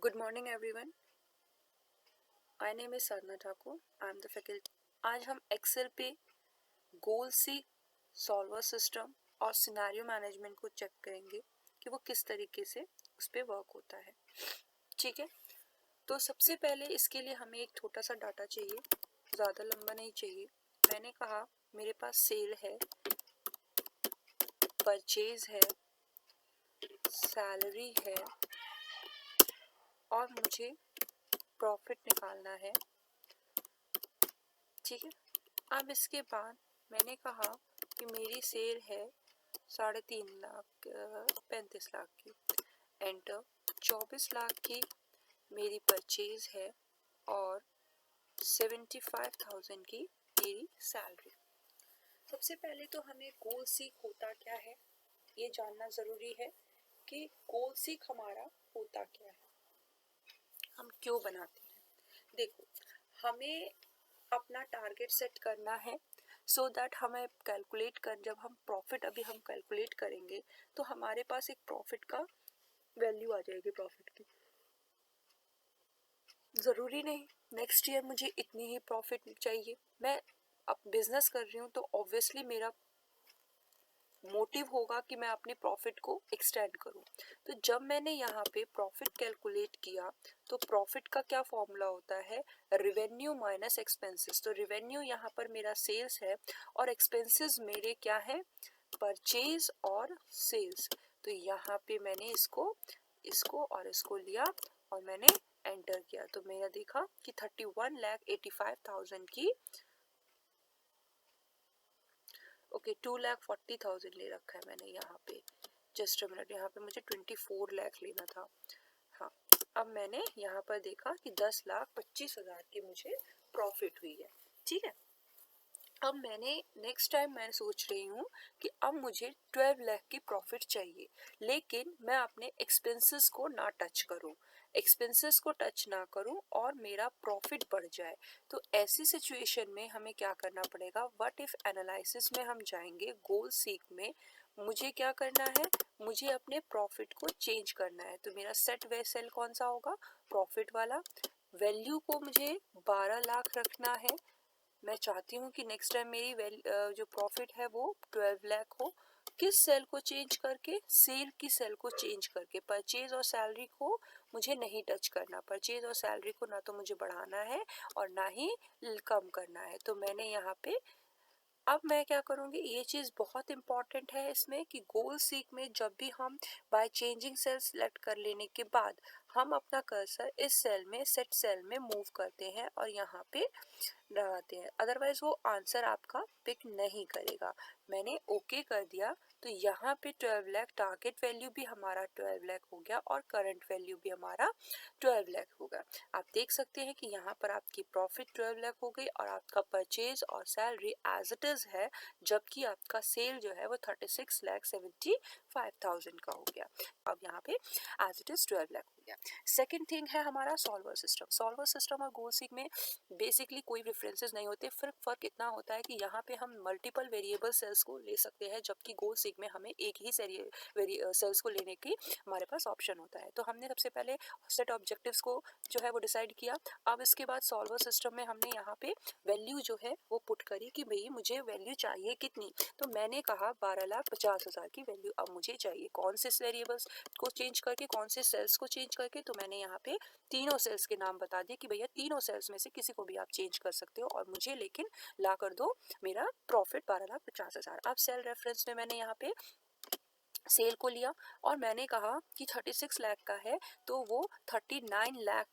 Good morning everyone. My name is Sadhna Thakur. I am the faculty. आज हम Excel पे गोल सी solver system और scenario management को check करेंगे कि वो किस तरीके से उस पर वर्क होता है। ठीक है, तो सबसे पहले इसके लिए हमें एक छोटा सा डाटा चाहिए, ज़्यादा लंबा नहीं चाहिए। मैंने कहा मेरे पास सेल है, परचेज है, सैलरी है और मुझे प्रॉफिट निकालना है। ठीक है, अब इसके बाद मैंने कहा कि मेरी सेल है 3.5 लाख 35 लाख की, एंटर। 24 लाख की मेरी परचेज है और 75,000 की मेरी सैलरी। सबसे पहले तो हमें गोल सीक होता क्या है ये जानना ज़रूरी है कि गोल सीक हमारा होता क्या है, हम क्यों बनाते हैं। देखो, हमें अपना टारगेट सेट करना है सो दैट हमें कैलकुलेट कर, जब हम प्रॉफिट अभी हम कैलकुलेट करेंगे तो हमारे पास एक प्रॉफिट का वैल्यू आ जाएगी। प्रॉफिट की ज़रूरी नहीं नेक्स्ट ईयर मुझे इतनी ही प्रॉफिट चाहिए। मैं अब बिजनेस कर रही हूँ तो ऑब्वियसली मेरा मोटिव होगा कि मैं अपने प्रॉफिट को एक्सटेंड करूं। तो जब मैंने यहाँ पे प्रॉफिट कैलकुलेट किया तो प्रॉफिट का क्या फॉर्मूला होता है, रिवेन्यू माइनस एक्सपेंसेस। तो रिवेन्यू यहाँ पर मेरा सेल्स है और एक्सपेंसेस मेरे क्या है, परचेज और सेल्स। तो यहाँ पे मैंने इसको और इसको लिया और मैंने एंटर किया तो मेरा देखा कि 31,85,000 की 2,40,000 ले रखा है मैंने यहाँ पे। जस्ट अ मिनट, यहाँ पे मुझे 24 लाख लेना था। हाँ, अब मैंने यहाँ पर देखा कि 10,25,000 की मुझे प्रॉफिट हुई है। ठीक है, अब मैंने नेक्स्ट टाइम मैं सोच रही हूँ कि अब मुझे 12 लाख की प्रॉफिट चाहिए, लेकिन मैं अपने एक्सपेंसेस को ना टच करूँ, एक्सपेंसेस को टच ना करूँ और मेरा प्रॉफिट बढ़ जाए। तो ऐसी सिचुएशन में हमें क्या करना पड़ेगा, व्हाट इफ एनालिसिस में हम जाएंगे। गोल सीक में मुझे क्या करना है, मुझे अपने प्रॉफिट को चेंज करना है। तो मेरा सेट वे सेल कौन सा होगा, प्रॉफिट वाला। वैल्यू को मुझे 12 लाख रखना है। मैं चाहती हूँ कि नेक्स्ट टाइम मेरी जो प्रॉफिट है वो 12 लाख हो। किस सेल को चेंज करके, सेल की सेल को चेंज करके। परचेज और सैलरी को मुझे नहीं टच करना, परचेज और सैलरी को ना तो मुझे बढ़ाना है और ना ही कम करना है। तो मैंने यहाँ पे अब मैं क्या करूँगी, ये चीज़ बहुत इंपॉर्टेंट है इसमें कि गोल सीक में जब भी हम बाय चेंजिंग सेल सिलेक्ट कर लेने के बाद हम अपना कर्सर इस सेल में, सेट सेल में मूव करते हैं और यहाँ पे लगाते हैं, अदरवाइज वो आंसर आपका पिक नहीं करेगा। मैंने ओके कर दिया तो यहाँ पे 12 लाख टारगेट वैल्यू भी हमारा 12 लाख हो गया और करंट वैल्यू भी हमारा 12 लाख होगा। आप देख सकते हैं कि यहाँ पर आपकी प्रॉफिट 12 लाख हो गई और आपका परचेज और सैलरी एज इट इज है, जबकि आपका सेल जो है वो 36,75,000 का हो गया। अब यहाँ पे एज इट इज 12 लाख हो गया। सेकेंड थिंग है हमारा सॉल्वर सिस्टम। सॉल्वर सिस्टम और गोल सीक में बेसिकली कोई डिफरेंसेस नहीं होते, फर्क इतना होता है कि यहाँ पे हम मल्टीपल वेरिएबल सेल्स को ले सकते हैं, जबकि गोल सीक में हमें एक ही सेल्स को लेने की हमारे पास ऑप्शन होता है। तो हमने सबसे पहले सेट ऑब्जेक्टिव्स को जो है वो डिसाइड किया। अब इसके बाद सॉल्वर सिस्टम में हमने यहाँ पे वैल्यू जो है वो पुट करी कि भाई मुझे वैल्यू चाहिए कितनी। तो मैंने कहा 12,50,000 की वैल्यू अब मुझे चाहिए। कौन से वेरिएबल्स को चेंज करके, कौन से सेल्स को चेंज करके, तो मैंने यहाँ पे तीनों सेल्स के नाम बता दिए कि भैया तीनों सेल्स में से किसी को भी आप चेंज कर सकते हो और मुझे लेकिन ला कर दो मेरा प्रॉफिट 12,50,000। अब सेल रेफरेंस में मैंने यहाँ पे सेल को लिया और मैंने कहा कि 36 लाख का है तो वो 39 लाख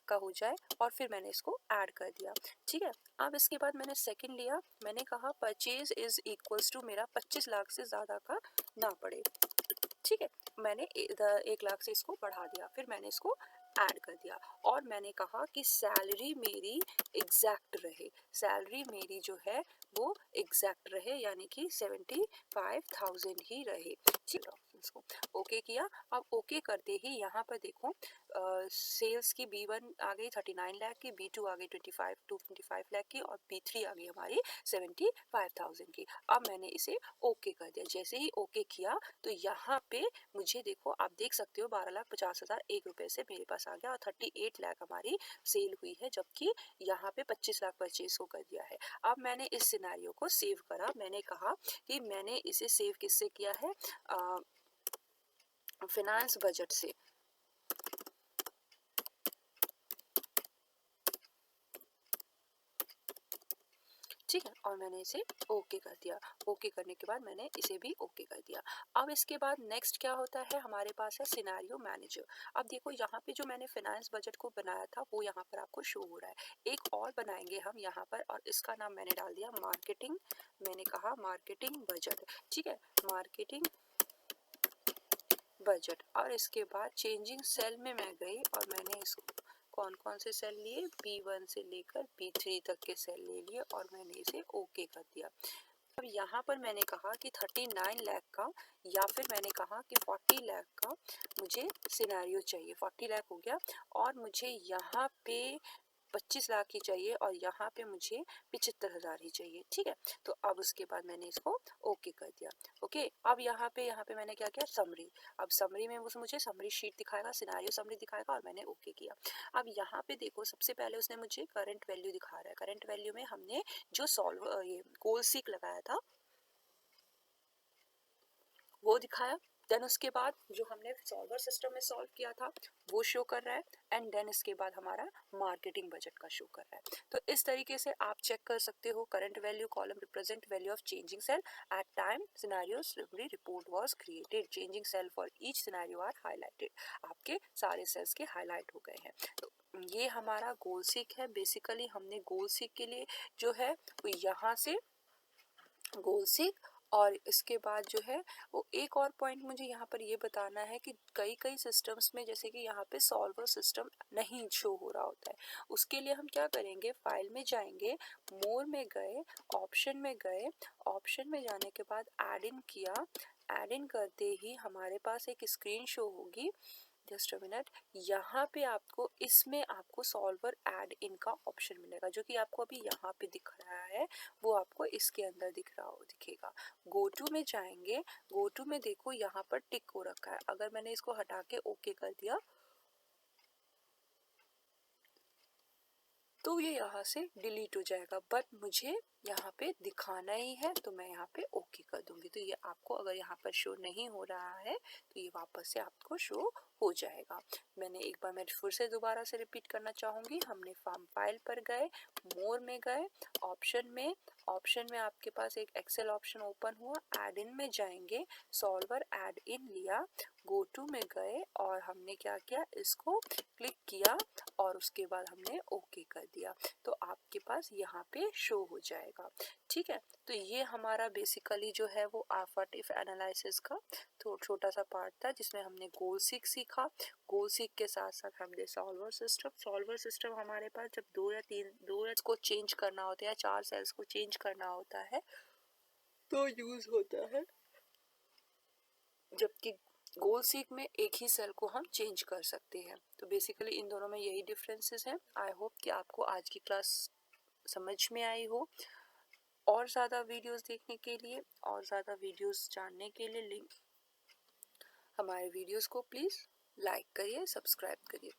का हो जाए और फिर मैंने इसको ऐड कर दिया। ठीक है, अब इसके बाद मैंने सेकंड लिया, मैंने कहा परचेज इज इक्वल्स टू मेरा 25 लाख से ज़्यादा का ना पड़े। ठीक है, मैंने 1 लाख से इसको बढ़ा दिया, फिर मैंने इसको ऐड कर दिया और मैंने कहा कि सैलरी मेरी एग्जैक्ट रहे, सैलरी मेरी जो है वो एग्जैक्ट रहे, यानी कि 75,000 ही रहे। ठीक है, सेल्स को ओके किया। अब ओके करते ही यहाँ पर देखो सेल्स की B1 आ गई 39 लाख की, B2 आ गई 25 लाख की और B3 आ गई हमारी 75,000 की। अब मैंने इसे ओके कर दिया। जैसे ही ओके किया तो यहाँ पे मुझे देखो आप देख सकते हो 12,50,001 रुपए से मेरे पास आ गया और 38 लाख हमारी सेल हुई है, जबकि यहाँ पे 25 लाख परचेज को कर दिया है। अब मैंने इस सिनेरियो को सेव करा। मैंने कहा कि मैंने इसे सेव किससे किया है, फिनांस बजट से। ठीक है, और मैंने इसे ओके कर दिया। ओके करने के बाद मैंने इसे भी ओके कर दिया। अब इसके बाद नेक्स्ट क्या होता है, हमारे पास है सिनेरियो मैनेजर। अब देखो यहाँ पे जो मैंने फाइनेंस बजट को बनाया था वो यहाँ पर आपको शो हो रहा है। एक और बनाएंगे हम यहाँ पर और इसका नाम मैंने डाल दिया मार्केटिंग। मैंने कहा मार्केटिंग बजट। ठीक है, मार्केटिंग बजट। और इसके बाद चेंजिंग सेल में मैं गई और मैंने इसको कौन कौन से सेल लिए, B1 से लेकर B3 तक के सेल ले लिए और मैंने इसे ओके कर दिया। अब यहाँ पर मैंने कहा कि 39 लाख का या फिर मैंने कहा कि 40 लाख का मुझे सिनेरियो चाहिए। 40 लाख हो गया और मुझे यहाँ पे 25 लाख ही चाहिए और यहाँ पे मुझे 75,000 ही चाहिए। ठीक है, तो अब उसके बाद मैंने इसको ओके कर दिया। ओके, अब यहाँ पे मैंने क्या किया, समरी। अब समरी में वो मुझे समरी शीट दिखाएगा, सिनेरियो समरी दिखाएगा और मैंने ओके किया। अब यहाँ पे देखो सबसे पहले उसने मुझे करंट वैल्यू दिखा रहा है। करंट वैल्यू में हमने जो ये गोल सीक लगाया था वो दिखाया। देन उसके बाद जो हमने सॉल्वर सिस्टम में सॉल्व किया था वो शो कर रहा है एंड देन इसके बाद हमारा मार्केटिंग बजट का शो कर रहा है। तो इस तरीके से आप चेक कर सकते हो current value column represent value of changing cell at time scenario summary report was created. Changing cell for each scenario are highlighted. आपके सारे सेल्स के हाईलाइट हो गए हैं। तो ये हमारा गोल सीक है। बेसिकली हमने गोल सीक के लिए जो है वो यहाँ से गोल सीक और इसके बाद जो है वो एक और पॉइंट मुझे यहाँ पर ये बताना है कि कई सिस्टम्स में जैसे कि यहाँ पे सॉल्वर सिस्टम नहीं शो हो रहा होता है। उसके लिए हम क्या करेंगे, फाइल में जाएंगे, मोर में गए, ऑप्शन में गए, ऑप्शन में जाने के बाद ऐड इन किया। ऐड इन करते ही हमारे पास एक स्क्रीन शो होगी। जस्ट अ मिनट, यहाँ पे आपको इसमें आपको सॉल्वर ऐड इन का ऑप्शन मिलेगा जो कि आपको अभी यहाँ पे दिख रहा है, वो आपको इसके अंदर दिखेगा। गो टू में जाएंगे, गो टू में देखो यहाँ पर टिक हो रखा है। अगर मैंने इसको हटा के ओके कर दिया तो ये यहाँ से डिलीट हो जाएगा, बट मुझे यहाँ पे दिखाना ही है तो मैं यहाँ पे ओके कर दूंगी। तो ये आपको अगर यहाँ पर शो नहीं हो रहा है तो ये वापस से आपको शो हो जाएगा। मैं फिर से दोबारा से रिपीट करना चाहूँगी। हमने फार्म फाइल पर गए, मोर में गए, ऑप्शन में आपके पास एक एक्सेल ऑप्शन ओपन हुआ, ऐड इन में जाएंगे, सॉल्वर ऐड इन लिया, गो टू में गए और हमने क्या किया, इसको क्लिक किया और उसके बाद हमने ओके कर दिया तो आपके पास यहाँ पे शो हो जाएगा। ठीक है, तो ये हमारा बेसिकली जो है वो व्हाट इफ एनालिसिस का तो छोटा सा पार्ट था जिसमें हमने गोल सीक सीखा। गोल सीक के साथ साथ हमने सॉल्वर सिस्टम हमारे पास जब दो या को चेंज करना होता है या 4 सेल्स को चेंज करना होता है तो यूज होता है, जबकि गोल सीक में एक ही सेल को हम चेंज कर सकते हैं। तो बेसिकली इन दोनों में यही डिफरेंसेस हैं। आई होप कि आपको आज की क्लास समझ में आई हो। और ज़्यादा वीडियोस देखने के लिए और ज़्यादा वीडियोस जानने के लिए लिंक हमारे वीडियोस को प्लीज़ लाइक करिए, सब्सक्राइब करिए।